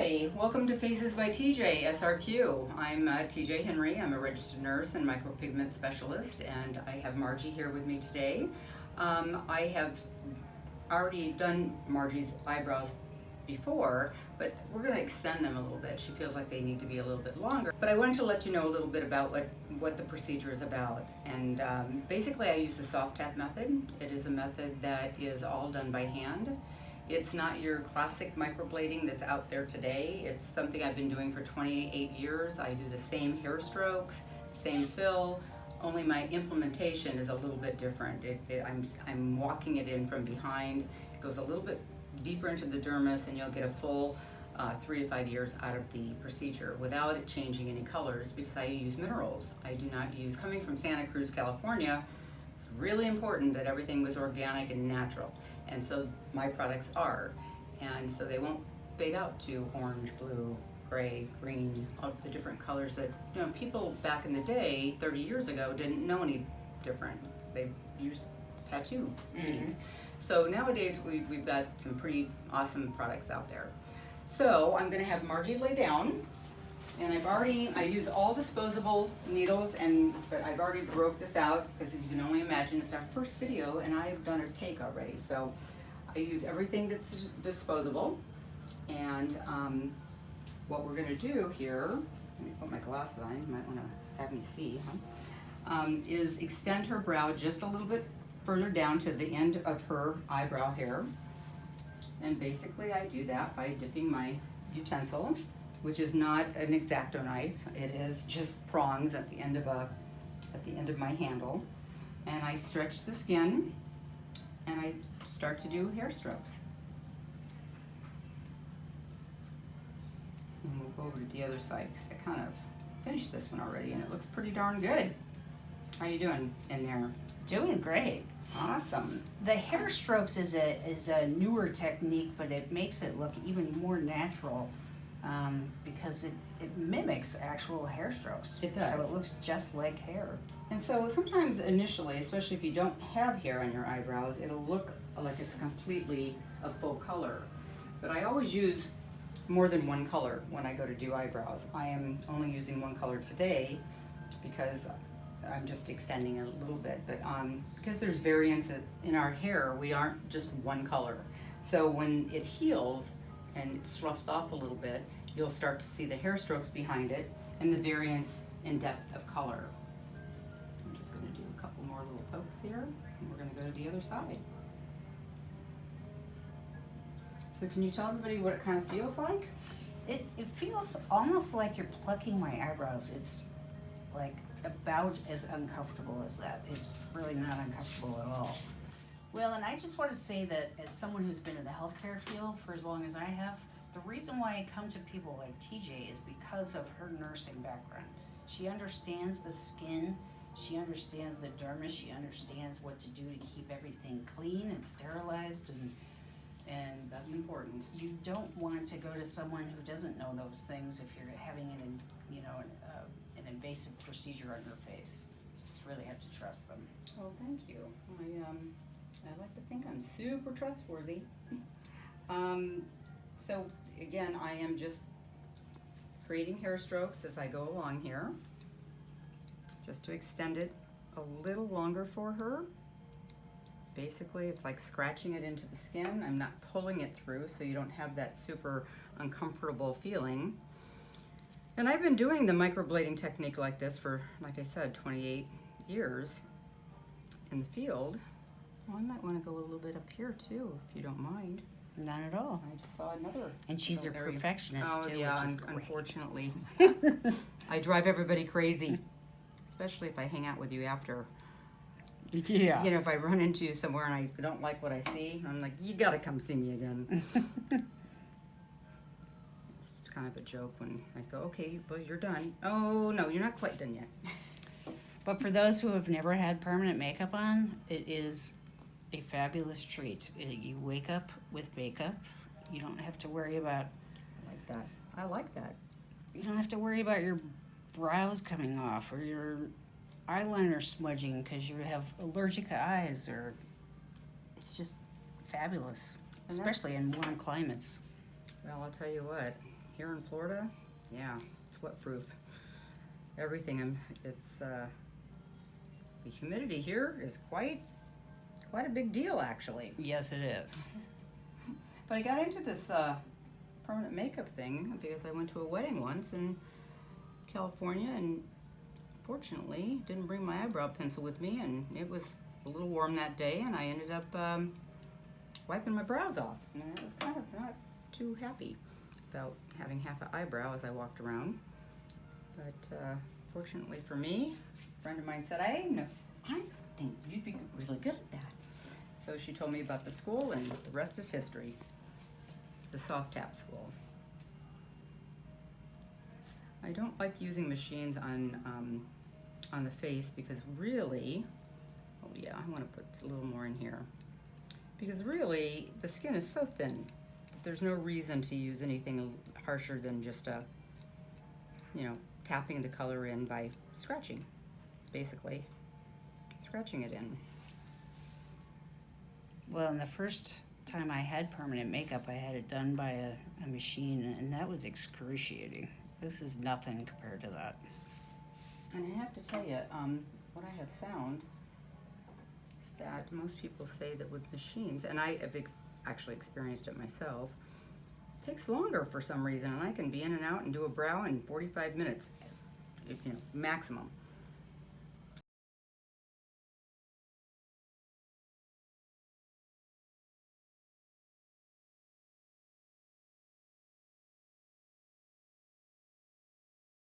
Hi, welcome to Faces by TJ SRQ. I'm TJ Henry. I'm a registered nurse and micropigment specialist, and I have Margie here with me today. I have already done Margie's eyebrows before, but we're going to extend them a little bit. She feels like they need to be a little bit longer. But I wanted to let you know a little bit about what the procedure is about. And basically I use the Softap method. It is a method that is all done by hand. It's not your classic microblading that's out there today. It's something I've been doing for 28 years. I do the same hair strokes, same fill, only my implementation is a little bit different. I'm walking it in from behind. It goes a little bit deeper into the dermis, and you'll get a full 3 to 5 years out of the procedure without it changing any colors, because I use minerals. I do not use, coming from Santa Cruz, California, it's really important that everything was organic and natural. And so my products are. And so they won't fade out to orange, blue, gray, green, all the different colors that, you know, people back in the day, 30 years ago, didn't know any different. They used tattoo ink. So nowadays we've got some pretty awesome products out there. So I'm gonna have Margie lay down, and I use all disposable needles, but I've already broke this out because you can only imagine it's our first video and I've done a take already. So I use everything that's disposable, and what we're gonna do here, let me put my glasses on, you might wanna have me see, is extend her brow just a little bit further down to the end of her eyebrow hair. And basically I do that by dipping my utensil, which is not an X-Acto knife. It is just prongs at the end of my handle. And I stretch the skin and I start to do hair strokes. And we'll go over to the other side because I kind of finished this one already and it looks pretty darn good. How you doing in there? Doing great. Awesome. The hair strokes is a newer technique, but it makes it look even more natural because it mimics actual hair strokes. It does. So it looks just like hair. And so sometimes initially, especially if you don't have hair on your eyebrows, it'll look like it's completely a full color. But I always use more than one color when I go to do eyebrows. I am only using one color today because I'm just extending it a little bit, but because there's variance in our hair, we aren't just one color. So when it heals and it sloughs off a little bit, you'll start to see the hair strokes behind it and the variance in depth of color. I'm just going to do a couple more little pokes here, and we're going to go to the other side. So can you tell everybody what it kind of feels like? It feels almost like you're plucking my eyebrows. It's like about as uncomfortable as that. It's really not uncomfortable at all. Well, and I just want to say that as someone who's been in the healthcare field for as long as I have, the reason why I come to people like TJ is because of her nursing background. She understands the skin, she understands the dermis, she understands what to do to keep everything clean and sterilized, and That's important. You don't want to go to someone who doesn't know those things if you're having an invasive procedure on your face. You just really have to trust them. Well, thank you. I like to think I'm super trustworthy. So again, I am just creating hair strokes as I go along here, just to extend it a little longer for her. Basically, it's like scratching it into the skin. I'm not pulling it through, so you don't have that super uncomfortable feeling. And I've been doing the microblading technique like this for, like I said, 28 years in the field. Well, I might want to go a little bit up here too, if you don't mind. Not at all. I just saw another. And she's a perfectionist too, yeah, which is great. Unfortunately. I drive everybody crazy, especially if I hang out with you after. Yeah. You know, if I run into you somewhere and I don't like what I see, I'm like, you gotta come see me again. It's kind of a joke when I go, okay, well, you're done. Oh, no, you're not quite done yet. But for those who have never had permanent makeup on, it is a fabulous treat. You wake up with makeup. You don't have to worry about... I like that. I like that. You don't have to worry about your brows coming off or your eyeliner smudging because you have allergic eyes, or it's just fabulous, especially in warm climates. Well, I'll tell you what, here in Florida, yeah, sweat proof. Everything, the humidity here is quite a big deal, actually. Yes, it is. But I got into this permanent makeup thing because I went to a wedding once in California, and fortunately didn't bring my eyebrow pencil with me, and it was a little warm that day, and I ended up wiping my brows off, and I was kind of not too happy about having half an eyebrow as I walked around. But fortunately for me, a friend of mine said, I think you'd be really good at that. So she told me about the school, and the rest is history. The Softap school. I don't like using machines on the face because really, oh yeah, I want to put a little more in here. Because really, the skin is so thin that there's no reason to use anything harsher than just tapping the color in by scratching, basically. Scratching it in. Well, and the first time I had permanent makeup, I had it done by a machine, and that was excruciating. This is nothing compared to that. And I have to tell you, what I have found is that most people say that with machines, and I have actually experienced it myself, it takes longer for some reason, and I can be in and out and do a brow in 45 minutes, maximum.